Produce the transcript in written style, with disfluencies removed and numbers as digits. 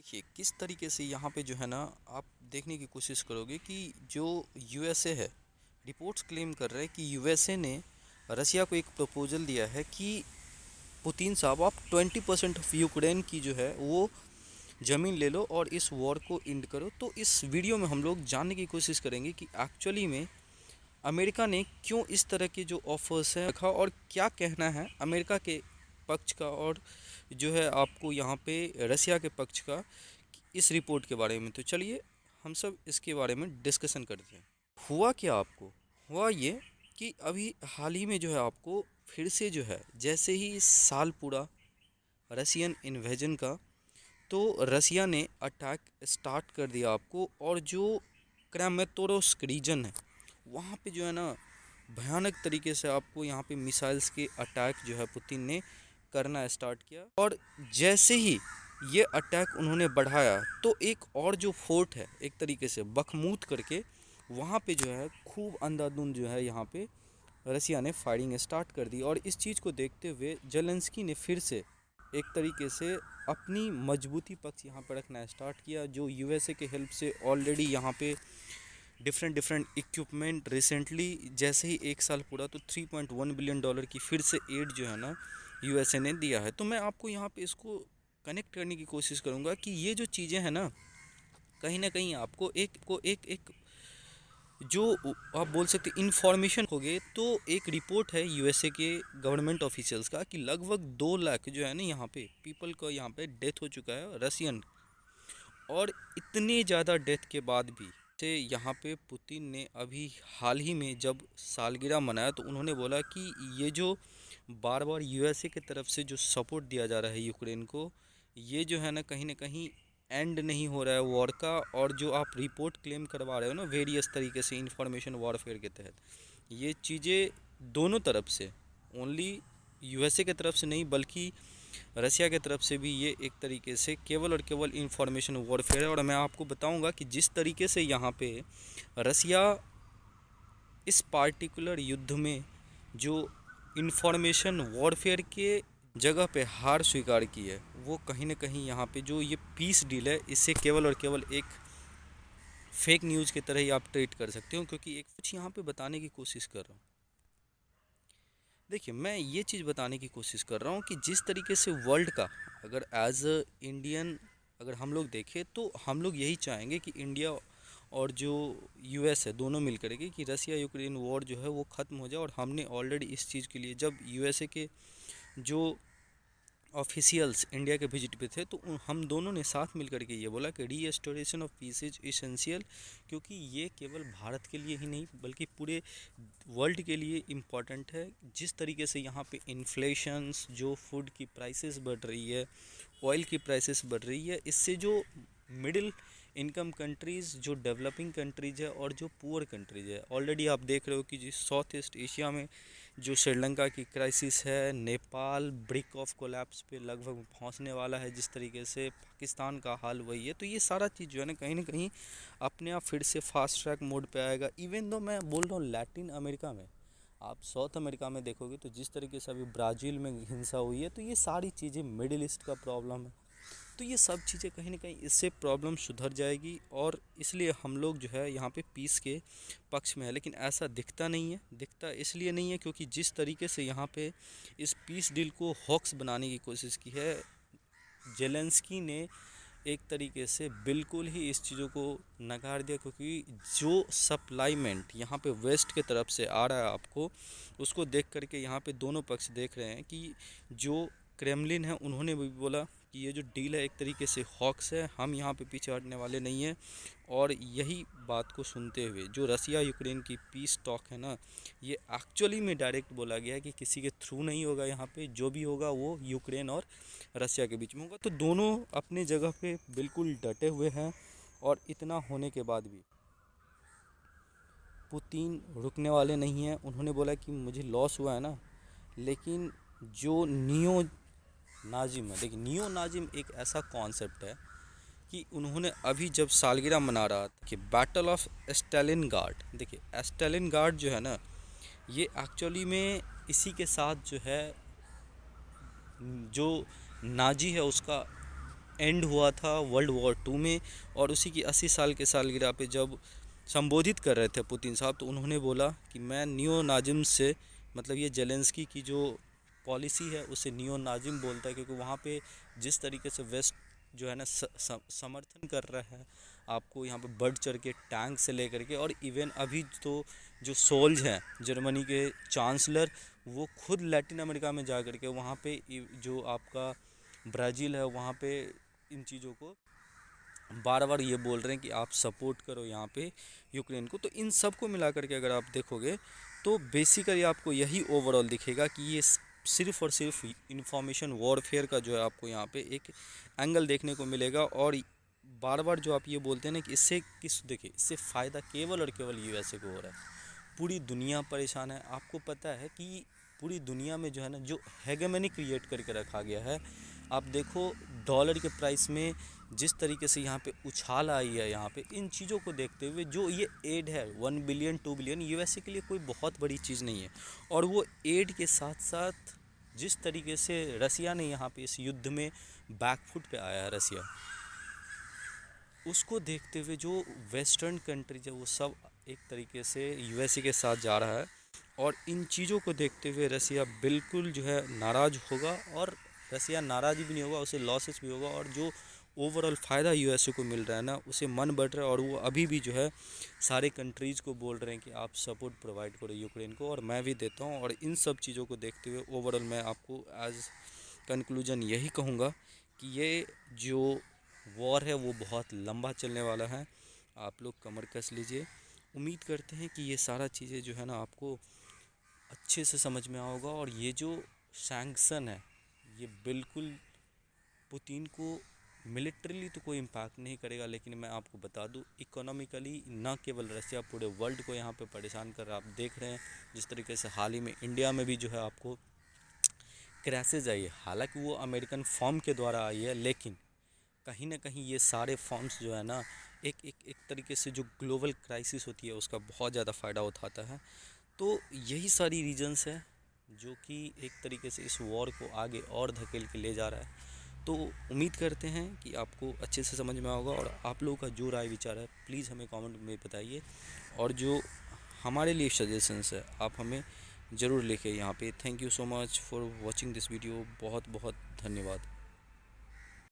देखिए किस तरीके से यहाँ पे जो है ना आप देखने की कोशिश करोगे कि जो यूएसए है, रिपोर्ट्स क्लेम कर रहे हैं कि यूएसए ने रसिया को एक प्रपोजल दिया है कि पुतिन साहब आप 20% ऑफ यूक्रेन की जो है वो ज़मीन ले लो और इस वॉर को एंड करो। तो इस वीडियो में हम लोग जानने की कोशिश करेंगे कि एक्चुअली में अमेरिका ने क्यों इस तरह के जो ऑफर्स हैं रखा और क्या कहना है अमेरिका के पक्ष का और जो है आपको यहाँ पे रसिया के पक्ष का इस रिपोर्ट के बारे में। तो चलिए हम सब इसके बारे में डिस्कशन करते हैं। हुआ क्या आपको, हुआ ये कि अभी हाल ही में जो है आपको फिर से जो है जैसे ही साल पूरा रसियन इन्वेजन का, तो रसिया ने अटैक स्टार्ट कर दिया आपको। और जो क्रामेटोरोस्क रीजन है वहाँ पे जो है ना भयानक तरीके से आपको यहाँ पे मिसाइल्स के अटैक जो है पुतिन ने करना स्टार्ट किया। और जैसे ही ये अटैक उन्होंने बढ़ाया तो एक और जो फोर्ट है एक तरीके से बखमूत करके वहाँ पे जो है खूब अंधाधुंध जो है यहाँ पे रसिया ने फायरिंग स्टार्ट कर दी। और इस चीज़ को देखते हुए जेलेंस्की ने फिर से एक तरीके से अपनी मजबूती पक्ष यहाँ पर रखना स्टार्ट किया, जो यूएसए के हेल्प से ऑलरेडी यहाँ पे डिफरेंट इक्विपमेंट रिसेंटली जैसे ही एक साल पूरा तो $3.1 बिलियन की फिर से एड जो है ना यूएसए ने दिया है। तो मैं आपको यहाँ पे इसको कनेक्ट करने की कोशिश करूँगा कि ये जो चीज़ें हैं ना कहीं आपको एक जो आप बोल सकते इन्फॉर्मेशन होगे। तो एक रिपोर्ट है यूएसए के गवर्नमेंट ऑफिशियल्स का कि लगभग 2 लाख जो है ना यहाँ पे पीपल का यहाँ पे डेथ हो चुका है रसियन। और इतने ज़्यादा डेथ के बाद भी से यहाँ पे पुतिन ने अभी हाल ही में जब सालगिरह मनाया तो उन्होंने बोला कि ये जो बार बार यूएसए की तरफ से जो सपोर्ट दिया जा रहा है यूक्रेन को, ये जो है ना कहीं एंड नहीं हो रहा है वॉर का। और जो आप रिपोर्ट क्लेम करवा रहे हो ना वेरियस तरीके से इंफॉर्मेशन वॉरफेयर के तहत, ये चीज़ें दोनों तरफ से, ओनली यूएसए की तरफ से नहीं बल्कि रसिया की तरफ से भी ये एक तरीके से केवल और केवल इंफॉर्मेशन वॉरफेयर है। और मैं आपको बताऊंगा कि जिस तरीके से यहाँ पे रसिया इस पार्टिकुलर युद्ध में जो इंफॉर्मेशन वॉरफेयर के जगह पे हार स्वीकार की है, वो कहीं ना कहीं यहाँ पे जो ये पीस डील है इससे केवल और केवल एक फेक न्यूज़ की तरह ही आप ट्रीट कर सकते हो। क्योंकि एक कुछ यहाँ पे बताने की कोशिश कर रहा हूँ। देखिए मैं ये चीज़ बताने की कोशिश कर रहा हूँ कि जिस तरीके से वर्ल्ड का अगर एज अ इंडियन अगर हम लोग देखें तो हम लोग यही चाहेंगे कि इंडिया और जो यूएस है दोनों मिल करके कि रसिया यूक्रेन वॉर जो है वो ख़त्म हो जाए। और हमने ऑलरेडी इस चीज़ के लिए जब यूएसए के जो ऑफिशियल्स इंडिया के विजिट पे थे तो हम दोनों ने साथ मिल करके ये बोला कि रीएस्टोरेशन ऑफ पीस इज इसेंशियल। क्योंकि ये केवल भारत के लिए ही नहीं बल्कि पूरे वर्ल्ड के लिए इम्पॉर्टेंट है। जिस तरीके से यहाँ पे इन्फ्लेशंस, जो फूड की प्राइसेस बढ़ रही है, ऑयल की प्राइसेस बढ़ रही है, इससे जो मिडिल इनकम कंट्रीज़, जो डेवलपिंग कंट्रीज़ है और जो पुअर कंट्रीज़ है, ऑलरेडी आप देख रहे हो कि जिस साउथ ईस्ट एशिया में जो श्रीलंका की क्राइसिस है, नेपाल ब्रिक ऑफ कोलैप्स पे लगभग पहुंचने वाला है, जिस तरीके से पाकिस्तान का हाल वही है। तो ये सारा चीज़ जो है ना कहीं अपने आप फिर से फास्ट ट्रैक मोड पे आएगा। इवन दो मैं बोल रहा हूँ लैटिन अमेरिका में, आप साउथ अमेरिका में देखोगे तो जिस तरीके से अभी ब्राज़ील में हिंसा हुई है, तो ये सारी चीज़ें मिडिल ईस्ट का प्रॉब्लम है। तो ये सब चीज़ें कहीं ना कहीं इससे प्रॉब्लम सुधर जाएगी। और इसलिए हम लोग जो है यहाँ पे पीस के पक्ष में है। लेकिन ऐसा दिखता नहीं है, दिखता इसलिए नहीं है क्योंकि जिस तरीके से यहाँ पे इस पीस डील को हॉक्स बनाने की कोशिश की है जेलेंस्की ने, एक तरीके से बिल्कुल ही इस चीज़ों को नकार दिया। क्योंकि जो सप्लाईमेंट यहाँ पे वेस्ट के तरफ से आ रहा है आपको, उसको देख करके यहाँ पे दोनों पक्ष देख रहे हैं कि जो क्रेमलिन है उन्होंने भी बोला कि ये जो डील है एक तरीके से हॉक्स है, हम यहाँ पे पीछे हटने वाले नहीं हैं। और यही बात को सुनते हुए जो रसिया यूक्रेन की पीस टॉक है ना, ये एक्चुअली में डायरेक्ट बोला गया है कि किसी के थ्रू नहीं होगा। यहाँ पे जो भी होगा वो यूक्रेन और रसिया के बीच में होगा। तो दोनों अपनी जगह पे बिल्कुल डटे हुए हैं। और इतना होने के बाद भी पुतिन रुकने वाले नहीं हैं। उन्होंने बोला कि मुझे लॉस हुआ है ना, लेकिन जो नियो नाजिम है, देखिए नियो नाजिम एक ऐसा कॉन्सेप्ट है कि उन्होंने अभी जब सालगिरह मना रहा था कि बैटल ऑफ स्टालिनग्राड, देखिए स्टालिनग्राड जो है ना ये एक्चुअली में इसी के साथ जो है जो नाजी है उसका एंड हुआ था वर्ल्ड वॉर 2 में, और उसी की 80 साल के सालगिरह पे जब संबोधित कर रहे थे पुतिन साहब, तो उन्होंने बोला कि मैं नियो नाजिम से, मतलब ये जेलेंस्की की जो पॉलिसी है उसे नियो नाजिम बोलता है, क्योंकि वहाँ पे जिस तरीके से वेस्ट जो है ना समर्थन कर रहा है आपको, यहाँ पे बढ़ चढ़ के टैंक से लेकर के, और इवन अभी तो जो सोल्ज हैं जर्मनी के चांसलर, वो खुद लैटिन अमेरिका में जा कर के वहाँ पे जो आपका ब्राज़ील है वहाँ पे इन चीज़ों को बार बार ये बोल रहे हैं कि आप सपोर्ट करो यहाँ पे यूक्रेन को। तो इन सब को मिला करके अगर आप देखोगे तो बेसिकली आपको यही ओवरऑल दिखेगा कि ये सिर्फ़ और सिर्फ इंफॉर्मेशन वॉरफेयर का जो है आपको यहाँ पे एक एंगल देखने को मिलेगा। और बार बार जो आप ये बोलते हैं ना कि इससे देखिए इससे फ़ायदा केवल और केवल यूएसए को हो रहा है, पूरी दुनिया परेशान है। आपको पता है कि पूरी दुनिया में जो है ना जो हेगेमनी क्रिएट करके रखा गया है, आप देखो डॉलर के प्राइस में जिस तरीके से यहाँ पे उछाल आई है, यहाँ पे इन चीज़ों को देखते हुए जो ये एड है 1 बिलियन 2 बिलियन यूएसए के लिए कोई बहुत बड़ी चीज़ नहीं है। और वो एड के साथ साथ जिस तरीके से रसिया ने यहाँ पे इस युद्ध में बैकफुट पे आया है रसिया, उसको देखते हुए जो वेस्टर्न कंट्रीज है वो सब एक तरीके से यूएसए के साथ जा रहा है। और इन चीज़ों को देखते हुए रसिया बिल्कुल जो है नाराज़ होगा, और रसिया नाराज़ भी नहीं होगा, उसे लॉसेस भी होगा, और जो ओवरऑल फ़ायदा यूएसए को मिल रहा है ना उसे मन बढ़ रहा है। और वो अभी भी जो है सारे कंट्रीज़ को बोल रहे हैं कि आप सपोर्ट प्रोवाइड करो यूक्रेन को, और मैं भी देता हूँ। और इन सब चीज़ों को देखते हुए ओवरऑल मैं आपको एज कंक्लूजन यही कहूँगा कि ये जो वॉर है वो बहुत लंबा चलने वाला है। आप लोग कमर कस लीजिए। उम्मीद करते हैं कि ये सारा चीज़ें जो है ना आपको अच्छे से समझ में आओगा, और ये जो सैंक्शन है ये बिल्कुल पुतिन को मिलिट्रीली तो कोई इम्पैक्ट नहीं करेगा, लेकिन मैं आपको बता दूं इकोनॉमिकली ना केवल रसिया पूरे वर्ल्ड को यहाँ पे परेशान कर रहा है। आप देख रहे हैं जिस तरीके से हाल ही में इंडिया में भी जो है आपको क्रैशेज आई है, हालांकि वो अमेरिकन फर्म के द्वारा आई है, लेकिन कहीं ना कहीं ये सारे फर्म्स जो है ना एक तरीके से जो ग्लोबल क्राइसिस होती है उसका बहुत ज़्यादा फ़ायदा उठाता है। तो यही सारी रीजंस है जो कि एक तरीके से इस वॉर को आगे और धकेल के ले जा रहा है। तो उम्मीद करते हैं कि आपको अच्छे से समझ में होगा, और आप लोगों का जो राय विचार है प्लीज़ हमें कमेंट में बताइए, और जो हमारे लिए सजेशंस है आप हमें ज़रूर लिखें यहाँ पे। Thank you so much for watching this video. बहुत बहुत धन्यवाद।